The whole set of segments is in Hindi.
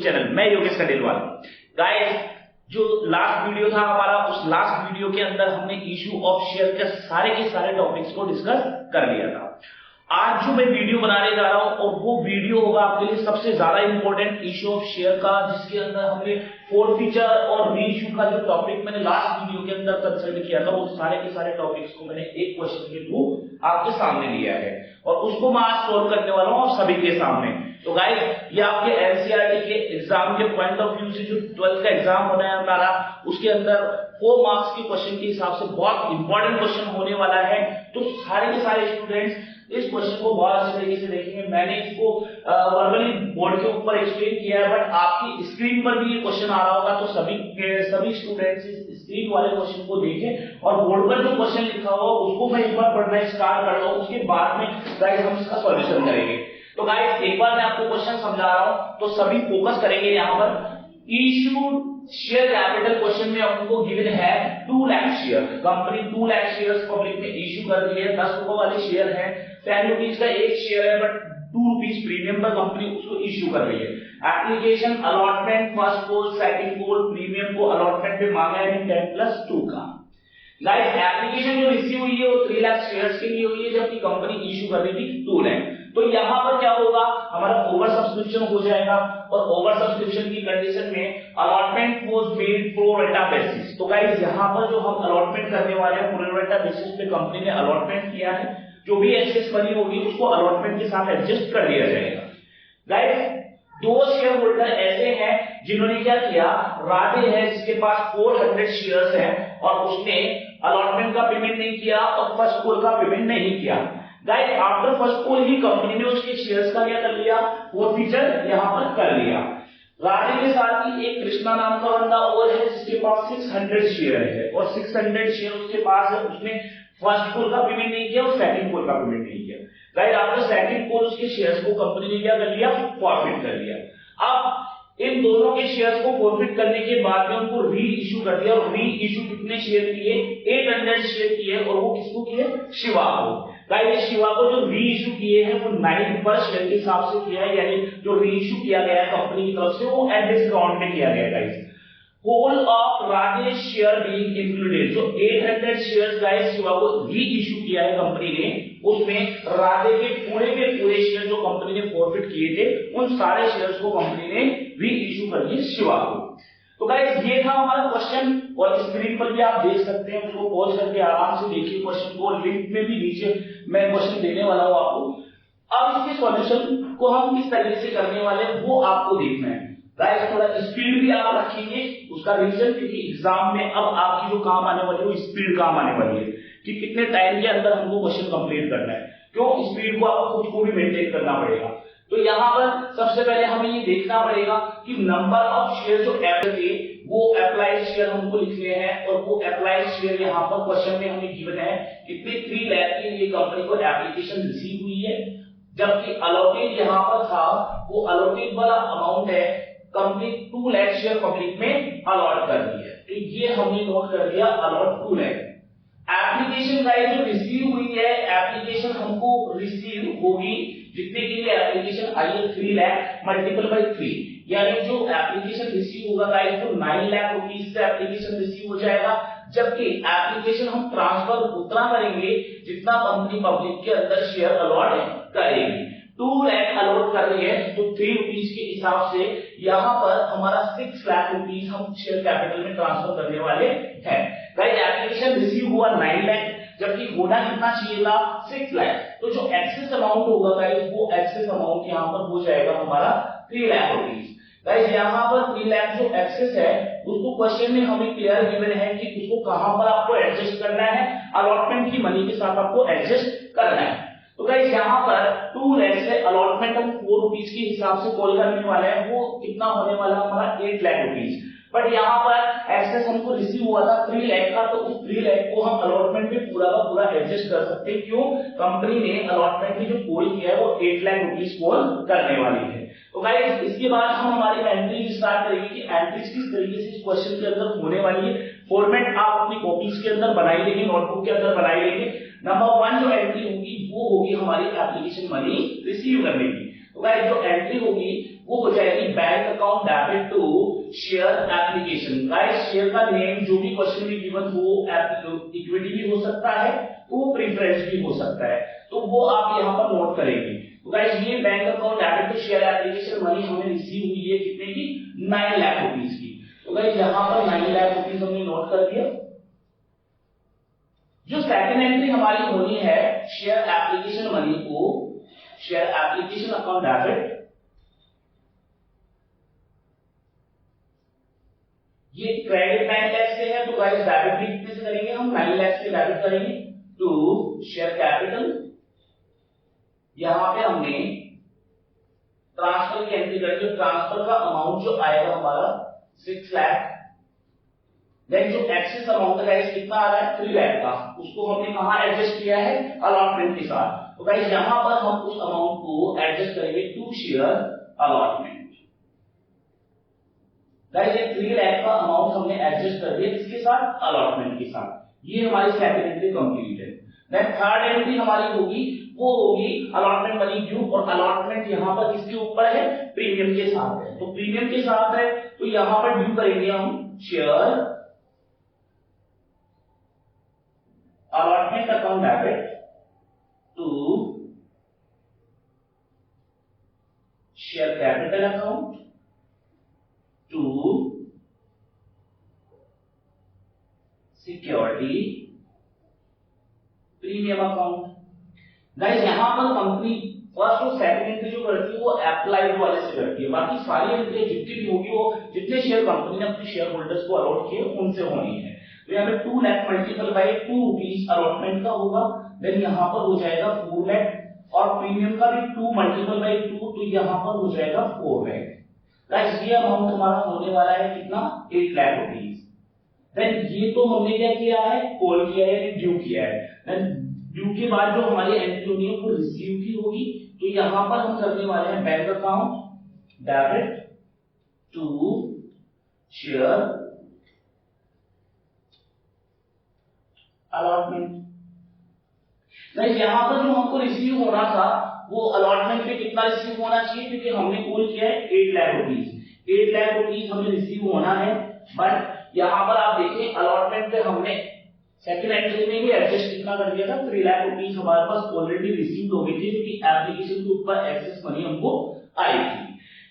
चैनल। मैं योगेश खंडेलवाल। गाइस, जो लास्ट वीडियो था हमारा, उस लास्ट वीडियो के अंदर हमने इशू ऑफ शेयर के सारे टॉपिक्स को डिस्कस कर लिया था। आज जो मैं वीडियो बनाने जा रहा हूं और वो वीडियो होगा आपके लिए सबसे ज्यादा इंपॉर्टेंट इशू ऑफ शेयर का, जिसके अंदर हमने फोर फीचर और री इशू का जो टॉपिक मैंने लास्ट वीडियो के अंदर कंसल्ट किया था, वो सारे के सारे टॉपिक्स को मैंने एक क्वेश्चन के थ्रू आपके सामने लिया है और उसको मैं आज सॉल्व करने वाला हूं आप सभी के सामने। तो गाइस, ये आपके एनसीईआरटी के एग्जाम के पॉइंट ऑफ व्यू से जो 12th का एग्जाम होना है हमारा, उसके अंदर 4 मार्क्स के क्वेश्चन के हिसाब से बहुत इंपॉर्टेंट क्वेश्चन होने वाला है। तो सारे के सारे स्टूडेंट्स इस क्वेश्चन को बहुत अच्छे तरीके से देखेंगे। मैंने इसको वर्बली बोर्ड के ऊपर एक्सप्लेन किया है, बट आपकी स्क्रीन पर भी ये क्वेश्चन आ रहा होगा, तो सभी स्टूडेंट्स इस स्क्रीन वाले क्वेश्चन को देखें और बोर्ड पर जो क्वेश्चन लिखा हुआ उसको मैं एक बार पढ़ना स्टार्ट कर रहा हूं, उसके बाद में गाइस हम इसका सॉल्यूशन करेंगे। तो गाइस, एक बार मैं आपको क्वेश्चन समझा रहा हूं, तो सभी फोकस करेंगे यहाँ पर। इश्यूड शेयर कैपिटल क्वेश्चन में हमको गिवन है 2 lakh share. Company 2 lakh share public में इश्यू कर रही है। 10 रुपए वाले शेयर है, 10 रुपीज का एक शेयर है, बट 2 रुपीज प्रीमियम पर कंपनी उसको इश्यू कर रही है। Application allotment, first call, second call, premium को अलॉटमेंट पे मांगा है 10+2 का। गाइस, एप्लीकेशन जो रिसीव हुई है वो 3 लाख शेयर्स के लिए हुई है, जबकि कंपनी इश्यू कर रही थी 2 लाख। तो यहां पर क्या होगा, हमारा ओवर सब्सक्रिप्शन हो जाएगा और ओवर सब्सक्रिप्शन की कंडीशन में अलॉटमेंट वाज मेड प्रो रेटा बेसिस। तो गाइस, यहां पर जो हम अलॉटमेंट करने वाले हैं प्रो रेटा बेसिस पे कंपनी ने अलॉटमेंट किया है। जो भी एक्सेस बनी होगी उसको अलॉटमेंट के साथ एडजस्ट कर दिया जाएगा। गाइस, 2 शेयर होल्डर ऐसे हैं जिन्होंने क्या किया, राधे है जिसके पास 400 शेयर्स हैं और उसने अलॉटमेंट का पेमेंट नहीं किया और फर्स्ट कॉल का पेमेंट नहीं किया। गाइस, आफ्टर फर्स्ट कॉल ही कंपनी ने उसके शेयर्स का क्या कर लिया, वो फीचर यहां पर कर लिया। राधे के साथ ही एक कृष्णा नाम का बंदा और है जिसके पास 600 शेयर है और 600 शेयर उसके पास है, उसने फर्स्ट कॉल का पेमेंट नहीं किया और सेकंड कॉल का पेमेंट नहीं किया। गाइस, आफ्टर सेकंड कॉल उसके शेयर्स को कंपनी ने क्या कर लिया, फॉरफिट कर लिया। अब इन दोनों के शेयर्स को फॉरफिट करने के बाद में उनको री इशू कर दिया और री इशू कितने शेयर किए, 800 शेयर किए और वो किसको किए, शिवा को। गाइस, शिवा को जो री इशू किए हैं वो 9 पर शेयर के हिसाब से किया है, यानी जो री इशू किया गया है कंपनी की तरफ से वो एट डिस्काउंट में किया गया है। Guys, whole of Rajesh share being included, जो 800 शेयर्स गाइस शिवा को री इशू किया है कंपनी ने, उसमें राधे के पूरे शेयर जो कंपनी ने फॉरफिट किए थे उन सारे शेयर्स को कंपनी ने री इशू कर दिए शिवा को। तो गाइस, ये था हमारा क्वेश्चन और स्क्रीन पर भी आप देख सकते हैं, उसको पॉज करके आराम से देखिए क्वेश्चन को। लिंक में भी नीचे मैं क्वेश्चन देने वाला हूं आपको। अब इसके सॉल्यूशन को हम किस तरीके से करने वाले हैं वो आपको देखना है। गाइस, थोड़ा स्पीड भी आप रखेंगे, उसका रीजन क्योंकि एग्जाम में अब आपकी जो काम आने वाली है वो स्पीड काम आने वाली है कि कितने टाइम के अंदर हमको क्वेश्चन कंप्लीट करना है। क्यों, स्पीड को आपको खुद को भी मेंटेन करना पड़ेगा। तो यहाँ पर सबसे पहले हमें ये देखना पड़ेगा कि नंबर ऑफ शेयर जो एप्लाइड थे वो अप्लाइड शेयर हमको लिखने हैं और वो अप्लाइड शेयर यहाँ पर क्वेश्चन में हमें गिवन है कितने 3 लाख के लिए कंपनी को एप्लीकेशन रिसीव हुई है, जबकि अलॉटेड यहाँ पर था वो अलॉटेड वाला अमाउंट है कंपनी 2 लाख शेयर पब्लिक में अलॉट कर दी है। तो ये हमने नोट कर दिया, अलॉट 2 लाख। एप्लीकेशन गाइस जो रिसीव हुई है, एप्लीकेशन हमको रिसीव होगी जितने के लिए एप्लीकेशन आई है 3 लाख मल्टीपल बाय 3, यानी जो एप्लीकेशन रिसीव होगा गाइस तो 9 लाख रुपीस से एप्लीकेशन रिसीव हो जाएगा, जबकि एप्लीकेशन हम ट्रांसफर उतना करेंगे जितना कंपनी पब्लिक के अंदर शेयर अलॉट करेगी। 2 लाख अलॉट कर रही है तो 3 रुपीज के हिसाब से यहाँ पर हमारा 6 लाख रुपीज हम शेयर कैपिटल में ट्रांसफर करने वाले हैं। गाइस, एप्लीकेशन रिसीव हुआ 9 लाख, जबकि होना कितना चाहिए था, 6 लाख। तो जो एक्सेस अमाउंट होगा गाइस वो एक्सेस अमाउंट यहाँ पर हो जाएगा हमारा 3 लाख रुपीज। गाइस, यहाँ पर 3 लाख जो एक्सेस है उसको क्वेश्चन में हमें क्लियर गिवन है कि उसको कहां पर आपको एडजस्ट करना है, अलॉटमेंट की मनी के साथ आपको एडजस्ट करना है। तो गाइस, यहाँ पर 2 लाख से अलॉटमेंट हम 4 रुपीज के हिसाब से कॉल करने वाले हैं, वो कितना होने वाला हमारा 8 लाख रुपीज। बट यहाँ पर एक्सेस हमको रिसीव हुआ था 3 लाख का, तो उस 3 लाख को हम अलॉटमेंट में पूरा का पूरा एडजस्ट कर सकते हैं। क्यों, कंपनी ने अलॉटमेंट की जो कॉल किया है वो 8 लाख रुपीज कॉल करने वाली है। तो गाइस, इसके बाद हम हमारी एंट्री स्टार्ट करेंगे कि एंट्रीज किस तरीके से इस क्वेश्चन के अंदर होने वाली है। फॉर्मेट आप अपनी कॉपीज के अंदर बनाई लेंगे, नोटबुक के अंदर बनाई लेंगे। नंबर 1 जो एंट्री होगी वो होगी हमारी एप्लीकेशन मनी रिसीव करने की। तो गाइस, जो एंट्री होगी वो हो जाएगी bank account debit to share application. Guys share का नेम जो भी क्वेश्चन में गिवन हो, इक्विटी भी हो सकता है, वो प्रेफरेंस भी हो सकता है, तो वो आप यहाँ पर नोट करेंगे। तो गाइस ये bank account debit to share application money हमें रिसीव हुई है कितने की, 9 लाख रुपीस की। तो गाइस यहाँ पर 9 लाख रुपीस हमने नोट कर दिया। जो सेकंड एंट्री हमारी होनी है शेयर एप्लीकेशन मनी को, शेयर एप्लीकेशन अकाउंट डेबिट, ये क्रेडिट 9 लाख से है, तो गाइस डेबिट भी कितने से करेंगे हम, 9 लाख से डेबिट करेंगे टू शेयर कैपिटल। यहां पे हमने ट्रांसफर की एंट्री करेंगे, ट्रांसफर का अमाउंट जो आएगा हमारा 6 लाख। देन जो एक्सेस अमाउंट है गाइस कितना आ रहा है, 3 लाख का, उसको हमने कहां एडजस्ट किया है, अलॉटमेंट के साथ। तो गाइस यहां पर हम उस अमाउंट को एडजस्ट करेंगे टू शेयर अलॉटमेंट। गाइस ये 3 लाख का अमाउंट हमने एडजस्ट कर दिया किसके साथ, अलॉटमेंट के साथ। ये हमारी सेकंड एंट्री कंप्लीट है। देन थर्ड एंट्री हमारी होगी, वो होगी अलॉटमेंट मनी ड्यू, और अलॉटमेंट यहां पर किसके ऊपर है, प्रीमियम के साथ है। तो प्रीमियम के साथ है तो यहां पर ड्यू करेंगे हम share allotment account debit to share capital account to security premium account. Guys यहां पर कंपनी फर्स्ट और सेकंड एंट्री जो करती है वो अप्लाइड वाले से करती है, बाकी सारी एंट्री जितनी भी होगी वो जितने शेयर कंपनी ने अपने शेयर होल्डर्स को अलॉट किए उनसे होनी है। तो यहाँ पे 2 lakh multiple bye 2 rupees allotment का होगा, देन यहाँ पर हो जाएगा 4 लाख, और प्रीमियम का भी 2 मल्टीपल बाय 2, तो यहाँ पर हो जाएगा 4 लाख। गाइस ये अमाउंट हमारा होने वाला है कितना, 8 लाख रुपीस। देन ये तो हमने क्या किया है, कॉल किया है, ड्यू किया है। देन ड्यू के बाद जो हमारी एंट्री होगी वो रिसीव की होगी, तो यहाँ पर हम करने वाले हैं bank account debit to share allotment. Guys यहां पर जो हमको रिसीव होना था वो अलॉटमेंट पे कितना रिसीव होना चाहिए, क्योंकि हमने कॉल किया है 8 लाख रुपीस। 8 लाख रुपीस हमें रिसीव होना है, बट यहां पर आप देखें अलॉटमेंट पे हमने सेकंड एंट्री में ही एडजस्ट कितना कर दिया था, 3 लाख रुपीस हमारे पास ऑलरेडी रिसीव हो गई थी, क्योंकि एप्लीकेशन के ऊपर एक्सेस मनी हमको आई थी।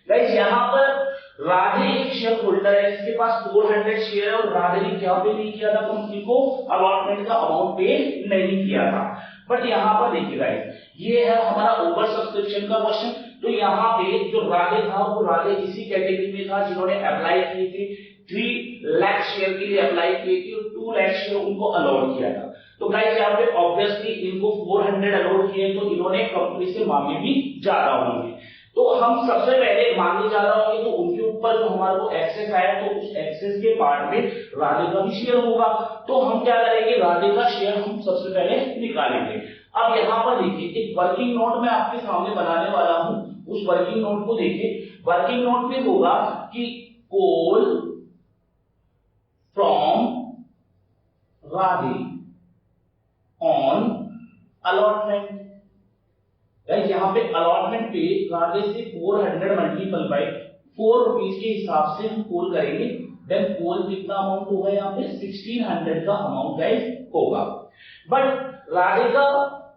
गाइस यहां पर राधे एक शेयर होल्डर है, इसके पास 400 शेयर है, और राधे ने क्या पे नहीं किया था, कंपनी को अलॉटमेंट का अमाउंट पे नहीं किया था। बट यहाँ पर देखिए गाइस ये है हमारा ओवर सब्सक्रिप्शन का क्वेश्चन। तो यहाँ पे जो राधे था वो राधे इसी कैटेगरी में था जिन्होंने अप्लाई किए थे, 3 लाख शेयर के लिए अप्लाई किए थे, और 2 लाख शेयर उनको अलॉट किया था। तो गाइस यहाँ पे ऑब्वियसली इनको 400 अलॉट किए, तो इन्होंने कंपनी से मांगे भी ज्यादा होंगे। तो हम सबसे पहले मांगे ज्यादा होंगे, तो उनके ऊपर जो हमारे को एक्सेस आया, तो उस एक्सेस के पार्ट में राधे का भी शेयर होगा। तो हम क्या करेंगे, राधे का शेयर हम सबसे पहले निकालेंगे। अब यहाँ पर देखिए एक वर्किंग नोट मैं आपके सामने बनाने वाला हूं, उस वर्किंग नोट को देखिए। वर्किंग नोट में होगा कि call from Radhe on allotment. यहाँ पे अलॉटमेंट पे राधे से 400 मल्टीपल बाय 4 रुपीस के हिसाब से हम कॉल करेंगे। देन कॉल कितना अमाउंट होगा, यहाँ पे 1600 का अमाउंट गाइस होगा। बट राधे का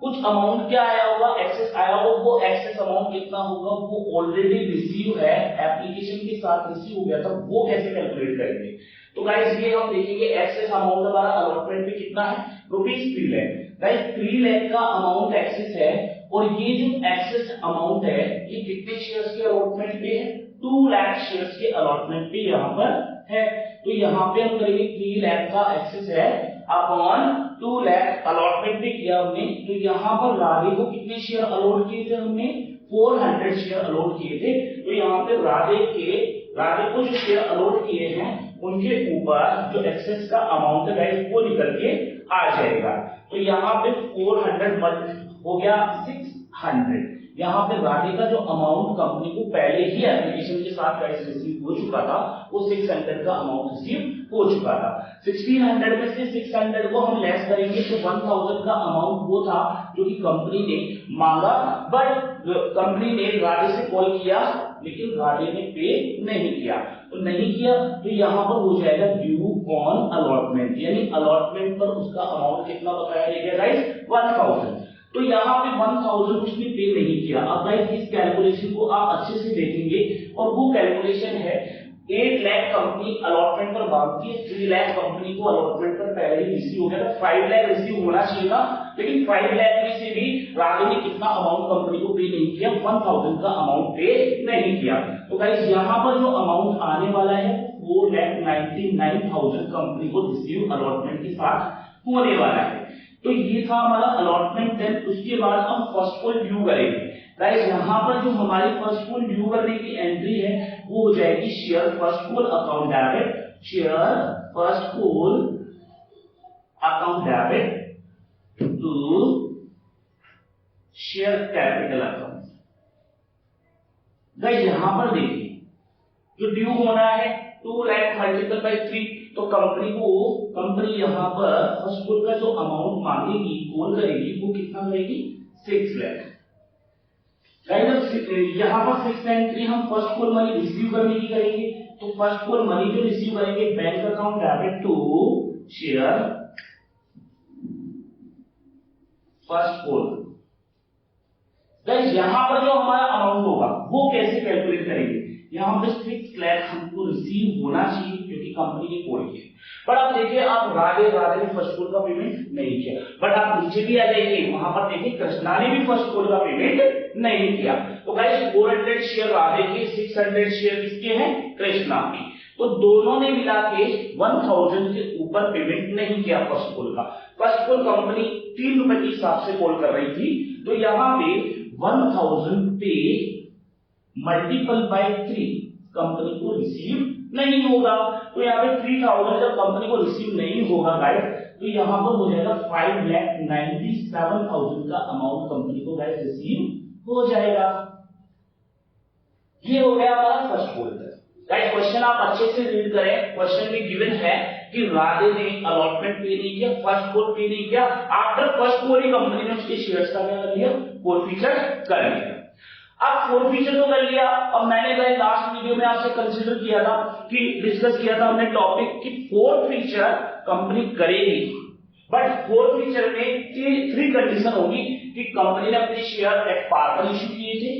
कुछ अमाउंट क्या आया होगा, एक्सेस आया होगा, वो एक्सेस अमाउंट कितना होगा, वो ऑलरेडी रिसीव है, एप्लीकेशन के साथ रिसीव हो गया था, वो कैसे कैलकुलेट करेंगे। तो गाइस ये हम देखेंगे एक्सेस अमाउंट हमारा अलॉटमेंट पे कितना है, ₹3 लाख। गाइस 3 लाख का अमाउंट एक्सेस है, और ये जो एक्सेस अमाउंट है ये कितने शेयर्स के अलॉटमेंट पे है, 2 लाख शेयर्स के अलॉटमेंट पे यहाँ पर है। तो यहाँ पे हम करेंगे 3 लाख का एक्सेस है अपॉन 2 लाख अलॉटमेंट पे किया हमने। तो यहाँ पर राधे को कितने शेयर अलॉट किए थे हमने, 400 शेयर अलॉट किए थे। तो यहाँ पे राधे को जो शेयर अलॉट किए हैं उनके ऊपर जो एक्सेस का अमाउंट है वो निकल के आ जाएगा। तो यहाँ पे 400 हो गया 600। यहाँ पे राधे का जो अमाउंट कंपनी को पहले ही एप्लीकेशन के साथ प्राइस रिसीव हो चुका था, वो 600 का अमाउंट रिसीव हो चुका था। 1600 में से 600 को हम लेस करेंगे तो 1000 का अमाउंट वो था जो कि कंपनी ने मांगा। बट कंपनी ने राधे से कॉल किया लेकिन राधे ने पे नहीं किया। तो नहीं किया तो यहाँ पर हो जाएगा ड्यू ऑन अलॉटमेंट, यानी अलॉटमेंट पर उसका अमाउंट कितना बताया गया गाइस 1000। तो यहाँ पे 1000 उसने पे नहीं किया। अब गाइस इस कैलकुलेशन को आप अच्छे से देखेंगे और वो कैलकुलेशन है 8 लाख कंपनी अलॉटमेंट पर बांधती है, 3 लाख कंपनी को अलॉटमेंट पर पहले ही रिसीव हो गया था, 5 लाख रिसीव होना चाहिए था, लेकिन 5 लाख में से भी राधे ने कितना अमाउंट कंपनी को पे नहीं किया, 1000 का अमाउंट पे नहीं किया। तो गाइस यहाँ पर जो अमाउंट आने वाला है 4,99,000 कंपनी को रिसीव अलॉटमेंट के साथ होने वाला है। तो ये था हमारा अलॉटमेंट। देन उसके बाद हम फर्स्ट कॉल ड्यू करेंगे। गाइस यहाँ पर जो हमारी फर्स्ट कॉल ड्यू करने की एंट्री है वो हो जाएगी share first call account debit, share first call account debit to share capital account. Guys यहाँ पर देखिए जो ड्यू होना है 2 लाख मल्टीपल बाय 3, तो कंपनी यहाँ पर फर्स्ट कॉल का जो अमाउंट मांगेगी कॉल करेगी वो कितना करेगी 6 लाख। यहाँ पर 6 एंट्री हम फर्स्ट कॉल मनी रिसीव करने की करेंगे। तो फर्स्ट कॉल मनी जो रिसीव करेंगे bank account debit to share first call. Guys यहाँ पर जो हमारा अमाउंट होगा वो कैसे कैलकुलेट करेंगे, यहाँ पे 6 लाख हमको रिसीव होना चाहिए क्योंकि कंपनी ने कॉल किया। बट आप देखिए आप राधे ने फर्स्ट कॉल का पेमेंट नहीं किया। बट आप नीचे भी आ जाइए, वहां पर देखिए कृष्णा ने भी फर्स्ट कॉल का पेमेंट नहीं किया। तो गाइस 400 शेयर राधे के, 600 शेयर किसके हैं कृष्णा के। तो दोनों ने मिला के 1000 के ऊपर पेमेंट नहीं किया फर्स्ट कॉल का। फर्स्ट कॉल कंपनी 3 रुपए के हिसाब से कॉल कर रही थी, तो यहाँ पे 1000 पे मल्टीपल बाय 3 कंपनी को रिसीव नहीं होगा। तो यहाँ पे 3000 जब कंपनी को रिसीव नहीं होगा गाइस, तो यहाँ पर हो जाएगा 5,97,000 का अमाउंट कंपनी को गाइस रिसीव हो जाएगा। ये हो गया हमारा फर्स्ट कॉल। गाइस क्वेश्चन आप अच्छे से रीड करें। क्वेश्चन में गिवन है कि राधे ने अलॉटमेंट पे नहीं किया, फर्स्ट कॉल पे नहीं किया। आफ्टर फर्स्ट कॉल ही कंपनी ने उसके शेयर्स का क्या कर लिया, फॉरफीचर कर लिया। अब फॉरफीचर तो कर लिया। अब मैंने गाइस लास्ट वीडियो में आपसे कंसीडर किया था कि डिस्कस किया था हमने टॉपिक कि फॉरफीचर कंपनी करेगी, बट फॉरफीचर में 3 कंडीशन होगी कि कंपनी ने अपने शेयर एट पार पर इश्यू किए थे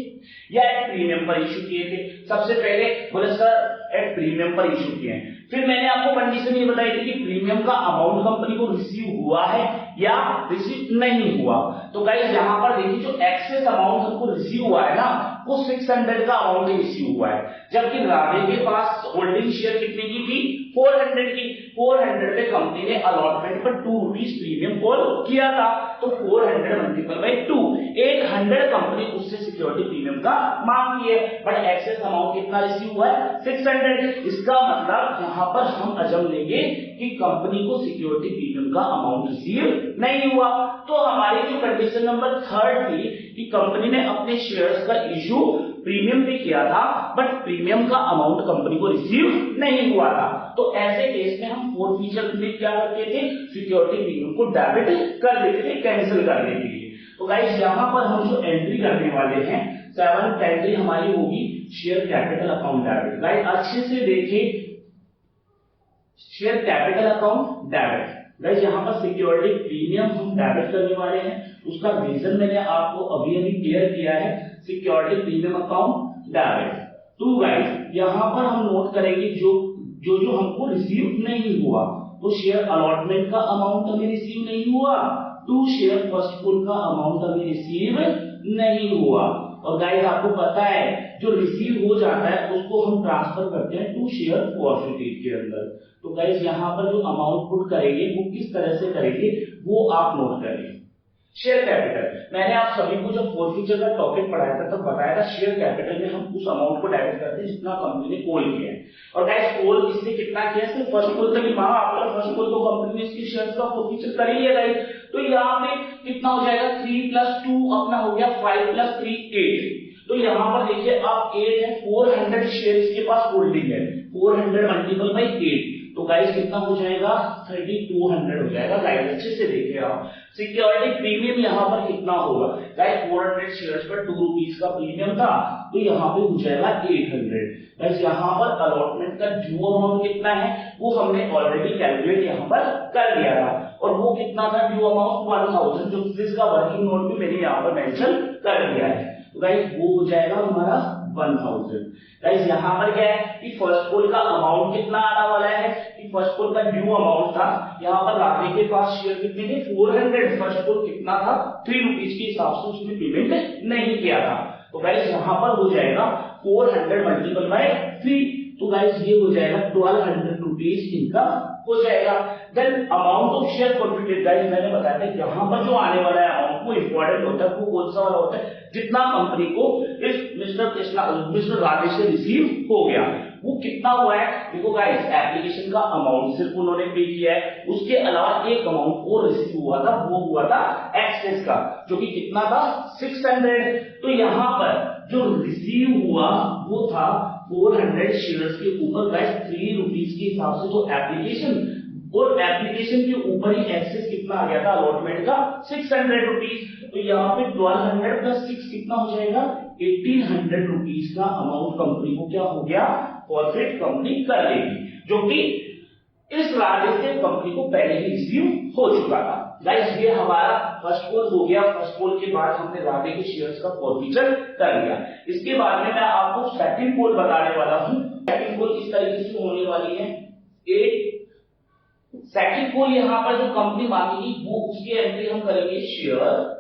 या एट प्रीमियम पर इश्यू किए थे। सबसे पहले बोले सर एट प्रीमियम पर इश्यू किए हैं। फिर मैंने आपको कंडीशन ये बताई थी कि प्रीमियम का अमाउंट कंपनी को रिसीव हुआ है या रिसीव नहीं हुआ। तो गाइस यहाँ पर देखिए जो एक्सेस अमाउंट हमको रिसीव हुआ है ना वो 600 का अमाउंट ही रिसीव हुआ है, जबकि राधे के पास होल्डिंग शेयर कितने की थी 400 की। 400 पे कंपनी ने अलॉटमेंट पर 2 रुपीस प्रीमियम कॉल किया था, तो 400 मल्टीपल बाय 2 800 कंपनी उससे सिक्योरिटी प्रीमियम का मांगी है, बट एक्सेस अमाउंट कितना रिसीव हुआ है 600। इसका मतलब यहाँ पर हम अजम लेंगे कि कंपनी को सिक्योरिटी प्रीमियम का अमाउंट रिसीव नहीं हुआ। तो हमारी जो कंडीशन नंबर 3 थी कि कंपनी ने अपने शेयर्स का इश्यू प्रीमियम पे किया था बट प्रीमियम का अमाउंट कंपनी को रिसीव नहीं हुआ था, तो ऐसे केस में हम फॉरफीचर के लिए क्या करते थे, सिक्योरिटी प्रीमियम को डेबिट कर देते थे, कैंसिल करने के लिए। तो गाइस यहाँ पर हम जो एंट्री करने वाले हैं 7th एंट्री हमारी होगी share capital account debit. Guys अच्छे से देखिए share capital account debit. Guys यहाँ पर सिक्योरिटी प्रीमियम हम डेबिट करने वाले हैं, उसका रीजन मैंने आपको अभी क्लियर किया है, सिक्योरिटी प्रीमियम अकाउंट डेबिट। तो गाइस यहाँ पर हम नोट करेंगे जो हमको रिसीव नहीं हुआ। तो शेयर अलॉटमेंट का अमाउंट हमें रिसीव नहीं हुआ, टू शेयर फर्स्ट कॉल का अमाउंट हमें रिसीव नहीं हुआ। और गाइस आपको पता है जो रिसीव हो जाता है उसको हम ट्रांसफर करते हैं टू शेयर फॉरफिटेड के अंदर। तो गाइस यहाँ पर जो अमाउंट पुट करेंगे वो किस तरह से करेंगे वो आप नोट करिए। शेयर कैपिटल, मैंने आप सभी को जब फॉरफीचर का टॉपिक पढ़ाया था तब बताया था शेयर कैपिटल में हम उस अमाउंट को डेबिट करते हैं जितना कंपनी ने कॉल किया है। और गाइस कॉल इसने कितना किया, सिर्फ फर्स्ट कॉल तक ही मांगा। आफ्टर फर्स्ट कॉल तो कंपनी ने इसके शेयर्स का फॉरफीचर कर ही लिया गाइस। तो यहाँ पे कितना हो जाएगा 3 + 2 अपना हो गया 5 + 3 8। तो यहाँ पर देखिए आप 8 है, 400 शेयर इसके पास होल्डिंग है, 400 मल्टीपल बाय 8, तो गाइस कितना हो जाएगा 3200 हो जाएगा। गाइस अच्छे से देखिए आप सिक्योरिटी प्रीमियम यहाँ पर कितना होगा गाइस 400 शेयर्स पर 2 रुपीस का प्रीमियम था, तो यहाँ पे हो जाएगा 800। बस यहाँ पर अलॉटमेंट का ड्यू अमाउंट कितना है वो हमने ऑलरेडी कैलकुलेट यहाँ पर कर लिया था, और वो कितना था ड्यू अमाउंट 1000, जो जिसका वर्किंग नोट भी मैंने यहाँ पर मेंशन कर दिया है। तो गाइस वो हो जाएगा हमारा 1000। गाइस यहाँ पर क्या है कि फर्स्ट कॉल का अमाउंट कितना आने वाला है कि फर्स्ट कॉल का ड्यू अमाउंट था, यहाँ पर राधे के पास शेयर कितने थे 400, फर्स्ट कॉल कितना था 3 रुपीज के हिसाब से उसने पेमेंट नहीं किया था। तो गाइस यहाँ पर हो जाएगा 400 मल्टीपल बाय 3, तो गाइस ये हो जाएगा 1200 रुपीज इनका हो जाएगा। Then amount of share forfeited, guys मैंने बताया था यहाँ पर जो आने वाला है अमाउंट वो इंपॉर्टेंट होता है, वो कौन सा वाला होता है जितना कंपनी को इस मिस्टर राधे से रिसीव हो गया वो कितना हुआ है। देखो गाइस एप्लीकेशन का अमाउंट सिर्फ उन्होंने पे किया है, उसके अलावा एक अमाउंट और रिसीव हुआ था, वो हुआ था एक्सेस का, जो कि कितना था 600। तो यहाँ पर जो रिसीव हुआ वो था 400 शेयर्स के ऊपर गाइस 3 रुपीज के हिसाब से, तो एप्लीकेशन और एप्लीकेशन के ऊपर ही एक्सेस कितना आ गया था अलॉटमेंट का 600 रुपीज। तो यहाँ पे 1200 प्लस 6 कितना हो जाएगा 1800 रुपीज का अमाउंट कंपनी को क्या हो गया फॉरफिट कंपनी कर लेगी, जो कि इस राधे से कंपनी को पहले ही रिसीव हो चुका था। गाइस ये हमारा फर्स्ट कॉल हो गया, फर्स्ट कॉल के बाद हमने राधे के शेयर्स का फॉरफिचर कर लिया। इसके बाद में मैं आपको सेकंड कॉल बताने वाला हूं। सेकंड कॉल इस तरीके से होने वाली है, एक सेकंड कॉल यहां पर जो कंपनी मांगेगी वो उसकी एंट्री हम करेंगे share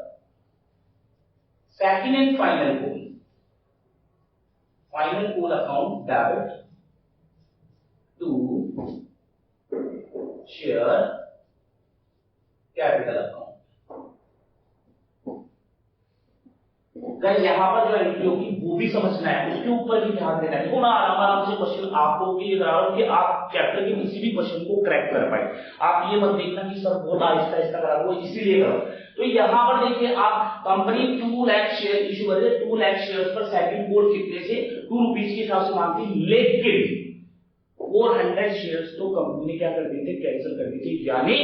second and final call, final call account debit to share capital account. Guys यहां पर जो एंट्री होगी वो भी समझना है, उसके ऊपर भी ध्यान देना है। देखो मैं आराम से क्वेश्चन आपको क्लियर करा रहा हूं कि आप चैप्टर के किसी भी क्वेश्चन को क्रैक कर पाए। आप ये मत देखना कि सर बहुत आहिस्ता आहिस्ता करा, वो इसीलिए करो। तो यहां पर देखिए आप कंपनी 2 लाख शेयर इशू कर रही है, 2 लाख शेयर्स पर सेकंड कॉल कितने से 2 रुपीज के हिसाब से मांगती है, लेकिन 400 शेयर्स तो कंपनी ने क्या कर दिए थे कैंसिल कर दिए थे, यानी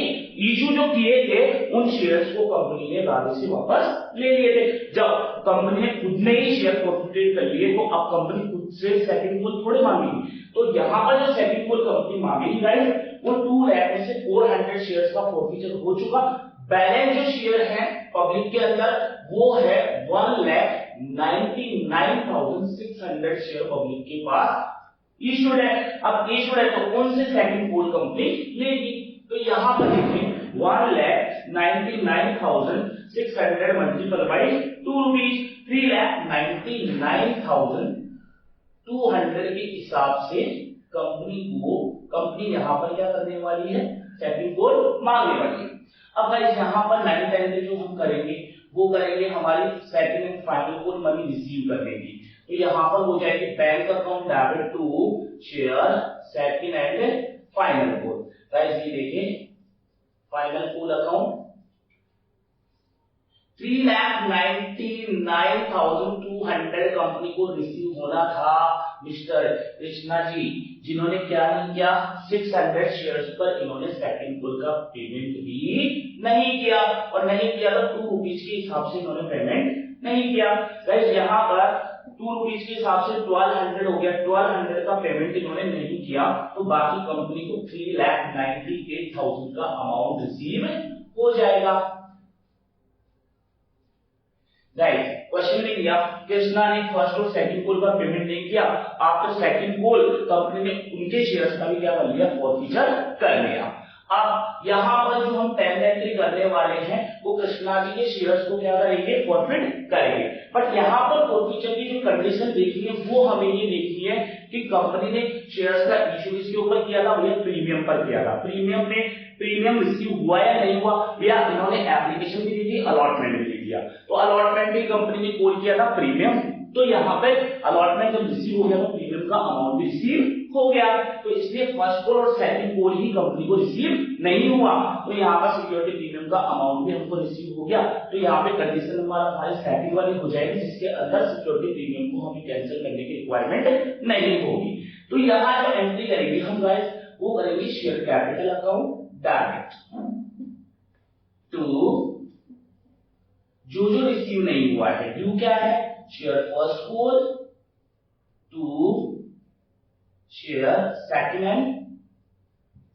इशू जो किए थे उन शेयर्स को कंपनी ने राधे से वापस ले लिए थे। जब कंपनी ने खुद ने ही शेयर फॉरफिटेड कर लिए तो अब कंपनी खुद से सेकंड कॉल थोड़े मांगेगी। तो यहां पर जो सेकंड कॉल कंपनी मांगेगी गाइस वो 2 लाख में से 400 शेयर्स का फॉरफिचर हो चुका। बैलेंस जो शेयर है पब्लिक के अंदर वो है 1,99,600 शेयर पब्लिक के पास इशूड है। अब इशूड है तो कौन से सेकंड कॉल कंपनी लेगी, तो यहां पर देखिए 1,99,600 मल्टीपल बाय 2 रुपीज, 3,99,200 के हिसाब से कंपनी यहां पर क्या करने वाली है सेकंड कॉल मांगने वाली है। अब गाइस यहां पर 99 जो हम करेंगे वो करेंगे हमारी second and final call money receive करने की। तो यहां पर हो जाएगी bank account debit to share second and final call. Guys ये देखिए फाइनल कॉल अकाउंट 3,99,200 कंपनी को रिसीव होना था मिस्टर कृष्णा जी, जिन्होंने क्या नहीं किया 600 शेयर्स पर इन्होंने सेकंड कॉल का पेमेंट भी नहीं किया, और नहीं किया तो 2 रुपीज के हिसाब से इन्होंने पेमेंट नहीं किया। गाइस यहां पर 2 रुपीज के हिसाब से 1200 हो गया, 1200 का पेमेंट इन्होंने नहीं किया तो बाकी कंपनी को 3,98,000 का अमाउंट रिसीव हो जाएगा। गाइस क्वेश्चन में दिया कृष्णा ने फर्स्ट और सेकंड कॉल का पेमेंट नहीं किया, आफ्टर सेकंड कॉल कंपनी ने उनके शेयर्स का भी क्या कर लिया फॉरफिचर कर लिया। अब यहां पर जो हम 10 एंट्री करने वाले हैं वो कृष्णा जी के शेयर्स को क्या करेंगे फॉरफिट करेंगे। बट यहां पर फॉरफिचर की जो कंडीशन देखनी है वो हमें ये देखनी है कि कंपनी ने शेयर्स का इशू किसके ऊपर किया था, भैया प्रीमियम पर किया था। प्रीमियम रिसीव हुआ या नहीं हुआ, या इन्होंने एप्लीकेशन भी दी थी अलॉटमेंट भी दिया, तो अलॉटमेंट भी कंपनी ने कॉल किया था प्रीमियम, तो यहाँ पे अलॉटमेंट जब रिसीव हो गया तो प्रीमियम का अमाउंट भी रिसीव हो गया, तो इसलिए फर्स्ट कॉल और सेकंड कॉल ही कंपनी को रिसीव नहीं हुआ, तो यहाँ पर सिक्योरिटी प्रीमियम का अमाउंट भी हमको रिसीव हो गया। तो यहाँ पे कंडीशन नंबर हमारी सेकंड वाली हो जाएगी जिसके अंदर सिक्योरिटी प्रीमियम को हमें कैंसिल करने की रिक्वायरमेंट नहीं होगी। तो यहाँ जो एंट्री करेंगे हम गाइस वो करेंगे share capital account debit to जो रिसीव नहीं हुआ है, ड्यू क्या है share first call 2 share second and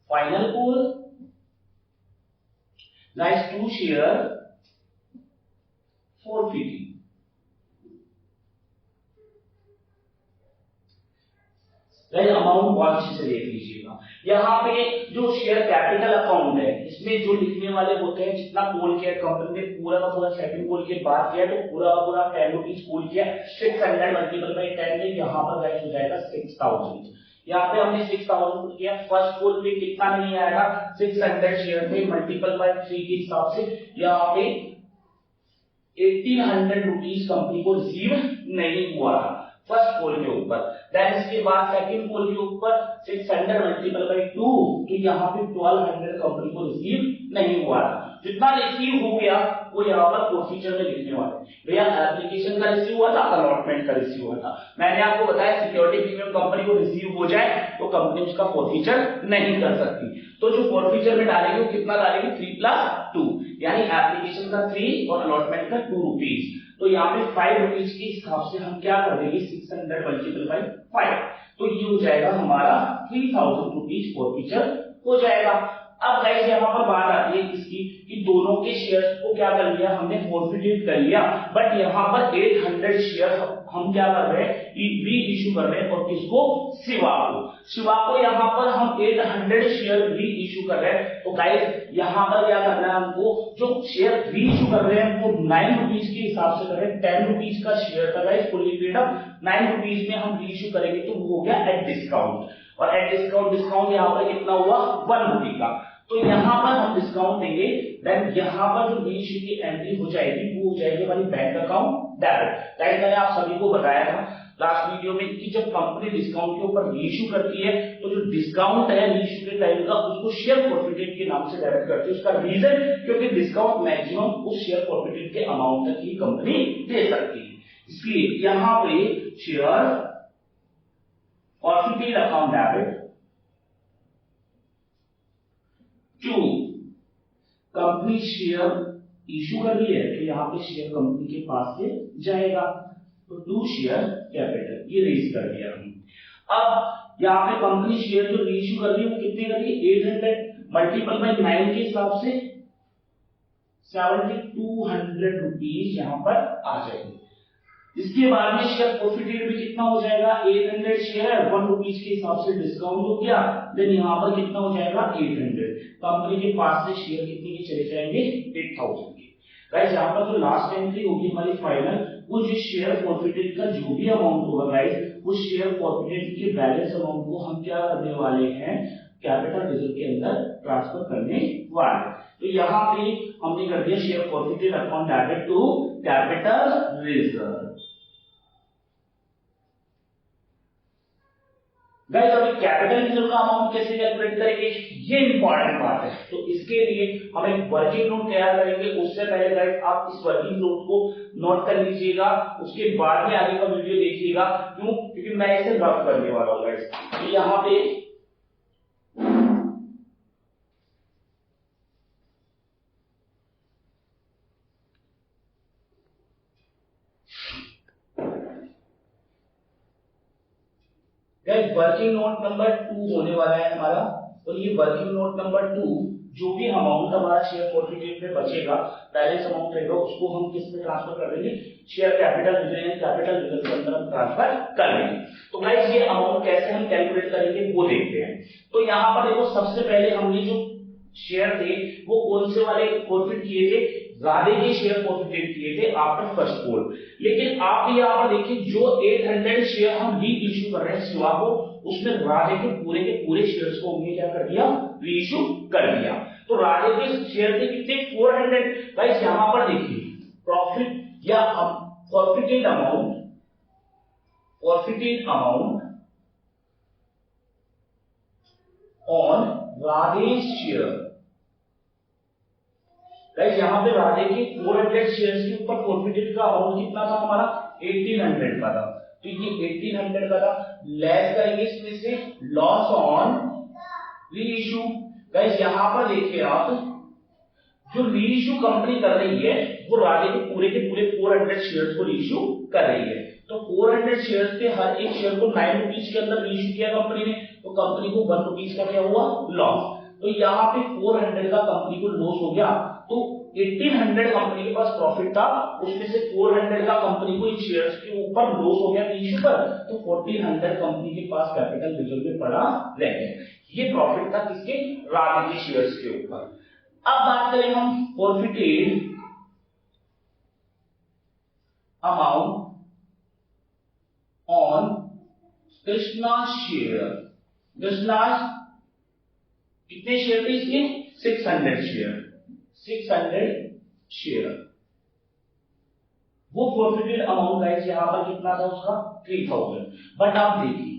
final call. Guys, 2 share forfeiting. Amount बहुत अच्छे से देख लीजिएगा। यहाँ पे जो शेयर कैपिटल अकाउंट है, इसमें जो लिखने वाले होते हैं, जितना कॉल किया कंपनी ने पूरा का पूरा सेकंड कॉल के बाद किया, तो पूरा का पूरा 10 रुपीज कॉल किया, 600 मल्टीपल बाई 10 है, यहाँ पर गाइस हो जाएगा 6000। यहाँ पे हमने 6000 किया, फर्स्ट कॉल पे कितना नहीं आएगा, 600 शेयर थे, मल्टीपल बाई 3 के हिसाब से यहाँ पे 1800 रुपीज कंपनी को रिसीव नहीं हुआ था फर्स्ट कॉल के ऊपर। देन इसके बाद सेकंड कॉल के ऊपर 600 मल्टीपल बाई 2, तो यहाँ पे 1200 कंपनी को रिसीव नहीं हुआ था। जितना रिसीव हो गया वो यहाँ पर प्रोसीजर में लिखने वाले। भैया एप्लीकेशन का रिसीव हुआ था, अलॉटमेंट का रिसीव हुआ था। मैंने आपको बताया सिक्योरिटी प्रीमियम कंपनी को रिसीव हो जाए तो कंपनी उसका फॉरफीचर नहीं कर सकती। तो जो फॉरफीचर में डालेगी वो कितना डालेगी, 3 + 2, यानी एप्लीकेशन का 3 और अलॉटमेंट का 2 रुपीज। तो यहाँ पे 5 रुपीज के हिसाब से हम क्या कर देंगे, 600 मल्टीपल बाई 5, तो ये हो जाएगा हमारा 3000 रुपीज फॉरफीचर हो जाएगा। अब गाइस यहाँ पर बात आती है इसकी कि दोनों के शेयर्स को क्या कर लिया हमने, फॉरफिटेड कर लिया, बट यहाँ पर 800 शेयर हम क्या कर रहे हैं, री इशू कर रहे हैं, और किसको, शिवा को यहाँ पर हम 800 शेयर री इशू कर रहे हैं। तो गाइस यहाँ पर क्या करना है हमको, जो शेयर री इशू कर रहे हैं वो 9 रुपीज के हिसाब से कर रहे हैं। 10 रुपीज का शेयर था guys, fully paid up, 9 rupees में हम री इशू करेंगे तो वो हो गया एट डिस्काउंट, और एट डिस्काउंट यहाँ पर कितना हुआ, 1 रुपी का। तो यहाँ पर हम डिस्काउंट देंगे, देन यहाँ पर जो रीइश्यू की एंट्री हो जाएगी वो हो जाएगी हमारी बैंक अकाउंट डेबिट। गाइस मैंने आप सभी को बताया था लास्ट वीडियो में कि जब कंपनी डिस्काउंट के ऊपर रीइश्यू करती है तो जो डिस्काउंट है रीइश्यू के टाइम का उसको शेयर फॉरफिटेड के नाम से डेबिट करती है। उसका रीजन क्योंकि डिस्काउंट मैक्सिमम उस शेयर फॉरफिटेड के अमाउंट तक ही कंपनी दे सकती है, इसलिए यहाँ पे share forfeited account debit to company share issue कर रही है तो यहाँ पे शेयर कंपनी के पास से जाएगा, तो 2 शेयर कैपिटल ये रेज कर दिया हमने। अब यहाँ पे कंपनी शेयर जो रीइश्यू कर रही है वो कितने कर रही है, 800 मल्टीपल बाई 9 के हिसाब से 7200 रुपीज यहाँ पर आ जाएंगे। इसके बाद में शेयर प्रॉफिटेड भी कितना हो जाएगा, 800 शेयर 1 रुपीज के हिसाब से डिस्काउंट हो गया, देन यहाँ पर कितना हो जाएगा 800। कंपनी के पास से शेयर कितने के चले जाएंगे, 8000 के। गाइस यहाँ पर जो लास्ट एंट्री होगी हमारी फाइनल, वो जो शेयर प्रॉफिटेड का जो भी अमाउंट होगा गाइस, उस शेयर प्रॉफिटेड के बैलेंस अमाउंट को हम क्या करने वाले हैं, कैपिटल रिजर्व के अंदर ट्रांसफर करने वाले। तो यहाँ पे हमने कर दिया share forfeited account debit to capital reserve. Guys अभी कैपिटल रिजर्व का अमाउंट कैसे कैलकुलेट करेंगे, ये इंपॉर्टेंट बात है। तो इसके लिए हम एक वर्किंग नोट तैयार करेंगे। उससे पहले गाइस आप इस वर्किंग नोट को नोट कर लीजिएगा, उसके बाद में आगे का वीडियो देखिएगा। क्यों, क्योंकि मैं इसे रफ करने वाला हूं गाइस। तो यहाँ पे वर्किंग नोट नंबर 2 होने वाला है हमारा, और ये वर्किंग नोट नंबर 2 जो भी अमाउंट हमारा शेयर फॉरफिटेड में बचेगा, बैलेंस अमाउंट रहेगा, उसको हम किस में ट्रांसफर कर देंगे, शेयर कैपिटल रिजर्व के अंदर हम ट्रांसफर कर लेंगे। तो गाइस ये अमाउंट कैसे हम कैलकुलेट करेंगे वो देखते हैं। तो यहाँ पर देखो सबसे पहले हमने जो शेयर थे वो कौन से वाले फॉरफिट किए थे, राधे के शेयर फॉरफिटेड किए थे आफ्टर फर्स्ट कॉल। लेकिन आप यहाँ पर देखिए जो 800 शेयर हम री इश्यू कर रहे हैं शिवा को, उसमें राधे के पूरे शेयर्स को हमने क्या कर दिया, री इश्यू कर दिया। तो राधे के शेयर थे कितने, 400। गाइस यहाँ पर देखिए प्रॉफिट या forfeited amount on Radhe share. Guys यहाँ पे राधे के 400 शेयर्स के ऊपर फॉरफिटेड का अमाउंट कितना था हमारा, 1800 का था। तो ये 1800 का था, लेस करेंगे इसमें से लॉस ऑन री इशू। गाइस यहाँ पर देखिए आप, जो री इशू कंपनी कर रही है वो राधे के पूरे 400 शेयर्स को री इशू कर रही है। तो 400 शेयर्स थे, हर एक शेयर को 9 रुपीज के अंदर रीइश्यू किया कंपनी ने, तो कंपनी को 1 रुपीज का क्या हुआ, लॉस। तो यहाँ पे 400 का कंपनी को लॉस हो गया, तो 1800 कंपनी के पास प्रॉफिट था, उसमें से 400 का कंपनी को इन शेयर्स के ऊपर लॉस हो गया रीइश्यू पर, तो 1400 कंपनी के पास कैपिटल रिजर्व में पड़ा रह गया। ये प्रॉफिट था किसके, राधे के शेयर्स के ऊपर। अब बात करें हम forfeited amount on Krishna share. Krishna कितने शेयर थे इसके, 600 शेयर, 600 शेयर। वो फॉरफिटेड अमाउंट गाइस यहां पर कितना था उसका, 3000। बट आप देखिए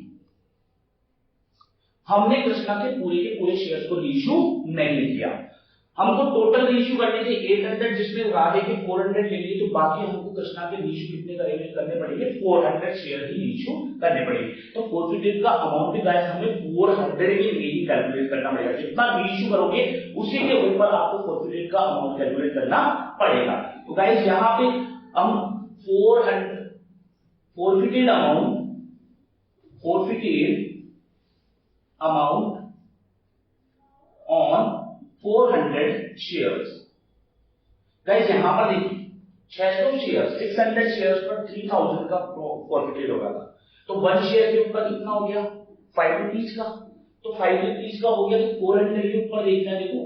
हमने कृष्णा के पूरे शेयर्स को रीइश्यू नहीं किया, हमको टोटल रीइश्यू करने थे 800, जिसमें राधे के 400 ले लिए, तो बाकी हमको कृष्णा के रीइश्यू कितने करने पड़ेंगे, 400 शेयर ही रीइश्यू करने पड़ेंगे। तो फॉरफिटेड का अमाउंट भी गाइस हमें 400 के लिए ही कैलकुलेट करना पड़ेगा, जितना रीइश्यू करोगे उसी के ऊपर आपको फॉरफिटेड का अमाउंट कैलकुलेट करना पड़ेगा। तो गाइस यहां पे हम 400 forfeited amount on 400 shares. Guys यहां पर देखिए 600 शेयर, 600 शेयर्स पर 3000 का फॉरफिटेड होगा था, तो 1 शेयर के ऊपर कितना हो गया, 5 रुपीज का, तो 5 रुपीज का हो गया, तो 400 के ऊपर देखना है, देखो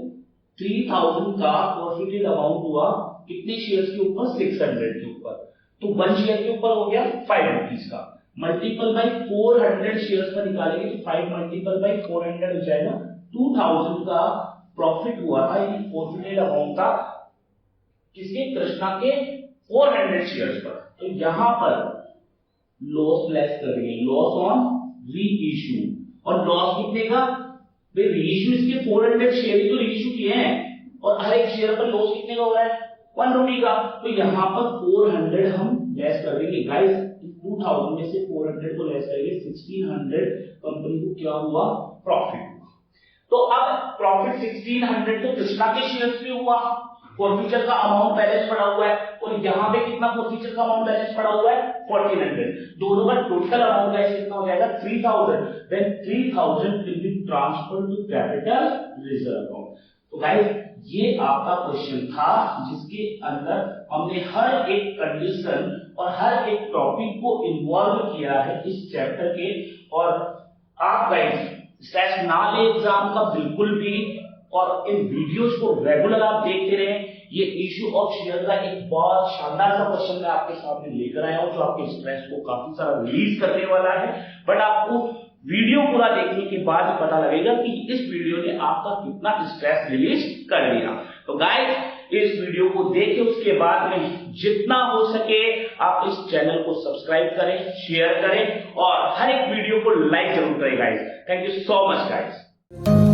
3000 का फॉरफिटेड अमाउंट हुआ कितने शेयर्स के ऊपर, 600 के ऊपर, तो 1 शेयर के ऊपर हो गया 5 रुपीज का, मल्टीपल बाई 400 शेयर्स पर निकालेंगे तो 5 मल्टीपल बाई 400 हो जाएगा, 2000 का प्रॉफिट हुआ था, ये फॉरफिटेड अमाउंट था किसके, कृष्णा के 400 शेयर्स पर। तो यहां पर लॉस लेस करेंगे, लॉस ऑन रीइश्यू, और लॉस कितने का, भाई रीइश्यू इसके 400 शेयर ही तो रीइश्यू किए हैं, और हर एक शेयर पर लॉस कितने का हो रहा है, 1 रुपी का, तो यहां पर 400 हम लेस कर देंगे गाइस, 2000 में से 400 को लेस करेंगे, 1600 कंपनी को क्या हुआ, प्रॉफिट हुआ। तो अब प्रॉफिट 1600 तो कृष्णा के शेयर्स पे हुआ, फॉरफिचर का अमाउंट बैलेंस पड़ा हुआ है, और यहां पे कितना फॉरफिचर का अमाउंट बैलेंस पड़ा हुआ है, 1400, दोनों का टोटल अमाउंट गाइस कितना हो जाएगा, 3000, then 3000 will be transferred to capital reserve account. तो गाइस ये आपका क्वेश्चन था जिसके अंदर हमने हर एक कंडीशन और हर एक टॉपिक को इन्वॉल्व किया है इस चैप्टर के, और आप गाइस स्ट्रेस ना ले एग्जाम का बिल्कुल भी, और इन वीडियोस को रेगुलर आप देखते रहें। ये इश्यू ऑफ शेयर का एक बहुत शानदार सा क्वेश्चन मैं आपके सामने लेकर आया हूं, जो आपके स्ट्रेस को काफी सारा रिलीज करने वाला है, बट आपको वीडियो पूरा देखने के बाद ही पता लगेगा कि इस वीडियो ने आपका कितना स्ट्रेस रिलीज कर दिया। तो गाइस इस वीडियो को देखें, उसके बाद में जितना हो सके आप इस चैनल को सब्सक्राइब करें, शेयर करें, और हर एक वीडियो को लाइक जरूर करें guys. Thank you so much guys.